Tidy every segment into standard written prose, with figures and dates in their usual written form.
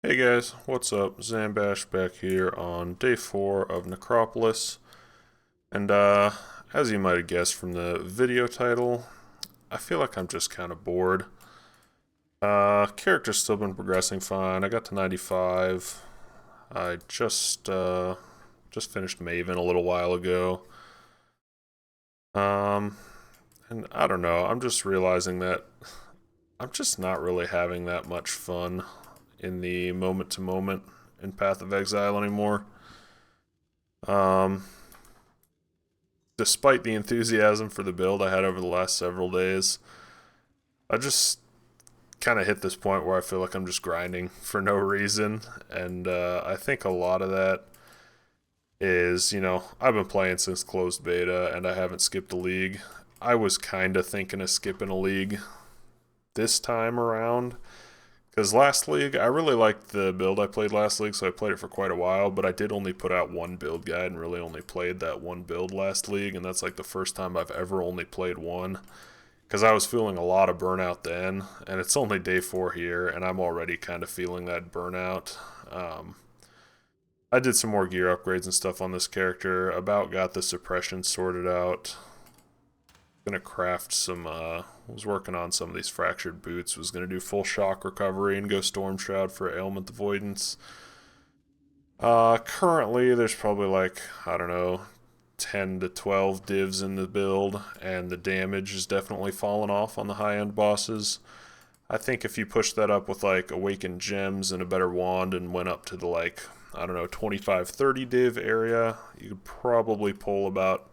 Hey guys, what's up? Zambash back here on day 4 of Necropolis. And as you might have guessed from the video title, I feel like I'm just kind of bored. Character's still been progressing fine. I got to 95. I just finished Maven a little while ago. Um and I don't know, I'm just realizing that I'm just not really having that much fun in the moment to moment in Path of Exile anymore. Um, Despite the enthusiasm for the build I had over the last several days, I just kind of hit this point where I feel like I'm just grinding for no reason. And I think a lot of that is, I've been playing since closed beta and I haven't skipped a league. I was kind of thinking of skipping a league this time around. Because last league, I really liked the build I played last league, so I played it for quite a while, but I did only put out one build guide and really only played that one build last league, and that's like the first time I've ever only played one. Because I was feeling a lot of burnout then, and it's only day 4 here, and I'm already kind of feeling that burnout. Um, I did some more gear upgrades and stuff on this character, about got the suppression sorted out. Gonna craft some, was working on some of these fractured boots, was gonna do full shock recovery and go Storm Shroud for ailment avoidance. Currently there's probably like, I don't know, 10 to 12 divs in the build, and the damage is definitely fallen off on the high end bosses. I think if you push that up with like awakened gems and a better wand and went up to the like, I don't know, 25-30 div area, you could probably pull about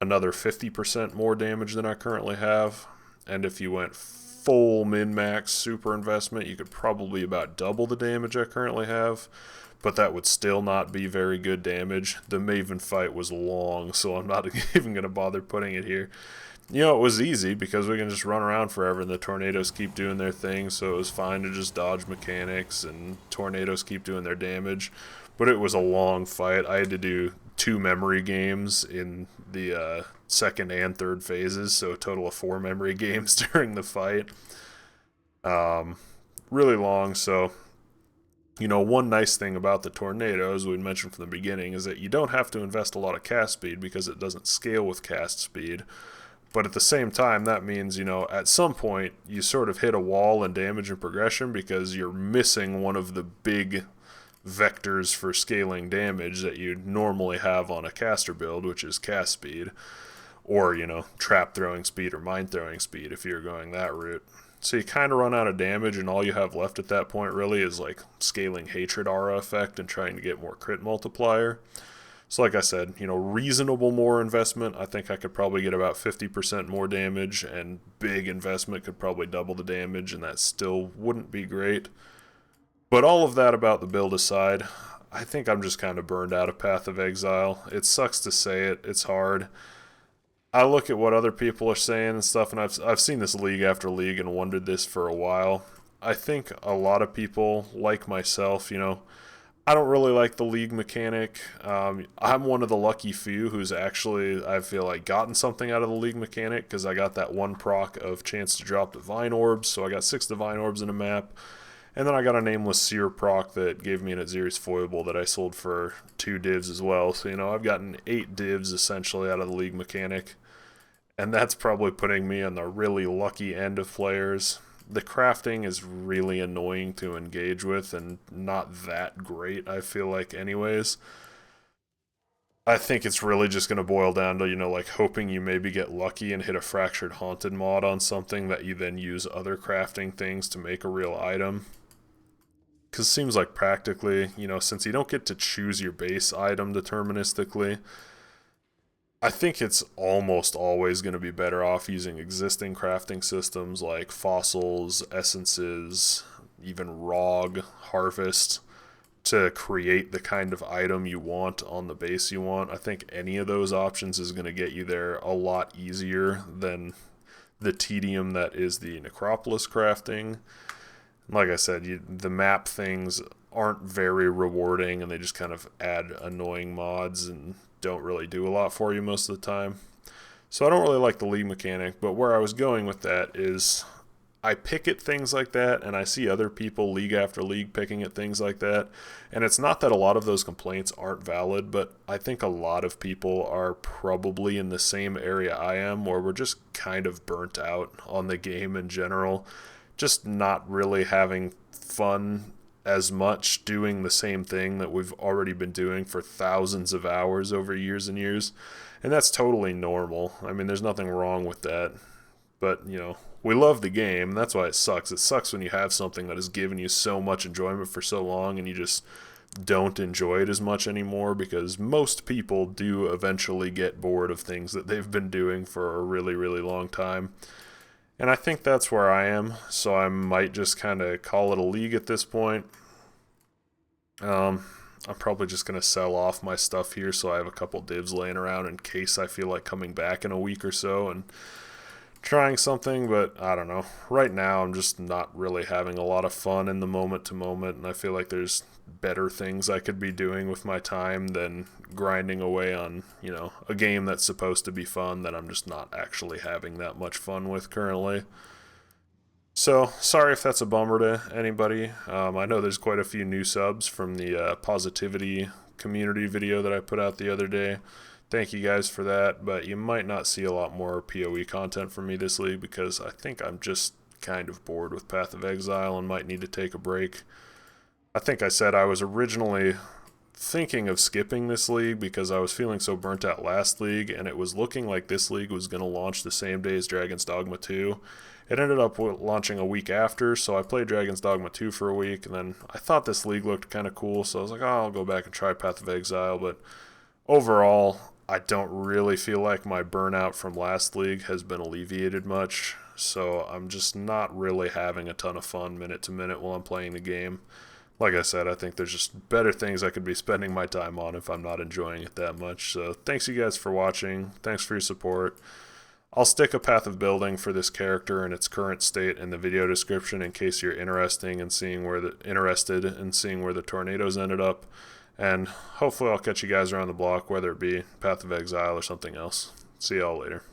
another 50% more damage than I currently have. And if you went full min-max super investment, you could probably about double the damage I currently have. But that would still not be very good damage. The Maven fight was long, so I'm not even going to bother putting it here. It was easy because we can just run around forever and the tornadoes keep doing their thing, so it was fine to just dodge mechanics and tornadoes keep doing their damage. But it was a long fight. I had to do 2 memory games in the second and third phases, so a total of 4 memory games during the fight. Really long, so one nice thing about the tornadoes we mentioned from the beginning is that you don't have to invest a lot of cast speed because it doesn't scale with cast speed. But at the same time, that means, at some point you sort of hit a wall in damage and progression because you're missing one of the big vectors for scaling damage that you normally have on a caster build, which is cast speed, or, trap throwing speed or mind throwing speed if you're going that route. So you kind of run out of damage, and all you have left at that point really is like scaling Hatred Aura effect and trying to get more crit multiplier. So like I said, reasonable more investment, I think I could probably get about 50% more damage, and big investment could probably double the damage, and that still wouldn't be great. But all of that about the build aside, I think I'm just kind of burned out of Path of Exile. It sucks to say it, it's hard. I look at what other people are saying and stuff, and I've seen this league after league and wondered this for a while. I think a lot of people, like myself, I don't really like the league mechanic. I'm one of the lucky few who's actually, I feel like, gotten something out of the league mechanic because I got that one proc of chance to drop divine orbs, so I got 6 divine orbs in a map. And then I got a nameless seer proc that gave me an Aziri's foible that I sold for 2 divs as well. So, I've gotten 8 divs essentially out of the league mechanic. And that's probably putting me on the really lucky end of players. The crafting is really annoying to engage with and not that great, I feel like, anyways. I think it's really just going to boil down to, like hoping you maybe get lucky and hit a fractured haunted mod on something that you then use other crafting things to make a real item. Because it seems like practically, since you don't get to choose your base item deterministically, I think it's almost always going to be better off using existing crafting systems like fossils, essences, even ROG, harvest, to create the kind of item you want on the base you want. I think any of those options is going to get you there a lot easier than the tedium that is the Necropolis crafting. Like I said, the map things aren't very rewarding, and they just kind of add annoying mods and don't really do a lot for you most of the time. So I don't really like the league mechanic, but where I was going with that is I pick at things like that, and I see other people league after league picking at things like that. And it's not that a lot of those complaints aren't valid, but I think a lot of people are probably in the same area I am, where we're just kind of burnt out on the game in general. Just not really having fun as much doing the same thing that we've already been doing for thousands of hours over years and years. And that's totally normal. I mean, there's nothing wrong with that. But, we love the game. That's why it sucks. It sucks when you have something that has given you so much enjoyment for so long and you just don't enjoy it as much anymore, because most people do eventually get bored of things that they've been doing for a really, really long time. And I think that's where I am, so I might just kind of call it a league at this point. I'm probably just going to sell off my stuff here so I have a couple divs laying around in case I feel like coming back in a week or so and trying something, but I don't know. Right now, I'm just not really having a lot of fun in the moment to moment, and I feel like there's better things I could be doing with my time than grinding away on, a game that's supposed to be fun that I'm just not actually having that much fun with currently. So, sorry if that's a bummer to anybody. I know there's quite a few new subs from the positivity community video that I put out the other day. Thank you guys for that, but you might not see a lot more PoE content from me this league because I think I'm just kind of bored with Path of Exile and might need to take a break. I think I said I was originally thinking of skipping this league because I was feeling so burnt out last league, and it was looking like this league was going to launch the same day as Dragon's Dogma 2. It ended up launching a week after, so I played Dragon's Dogma 2 for a week, and then I thought this league looked kind of cool, so I was like, oh, I'll go back and try Path of Exile, but overall, I don't really feel like my burnout from last league has been alleviated much, so I'm just not really having a ton of fun minute to minute while I'm playing the game. Like I said, I think there's just better things I could be spending my time on if I'm not enjoying it that much. So thanks you guys for watching. Thanks for your support. I'll stick a path of building for this character in its current state in the video description in case you're interested in seeing where the tornadoes ended up. And hopefully I'll catch you guys around the block, whether it be Path of Exile or something else. See y'all later.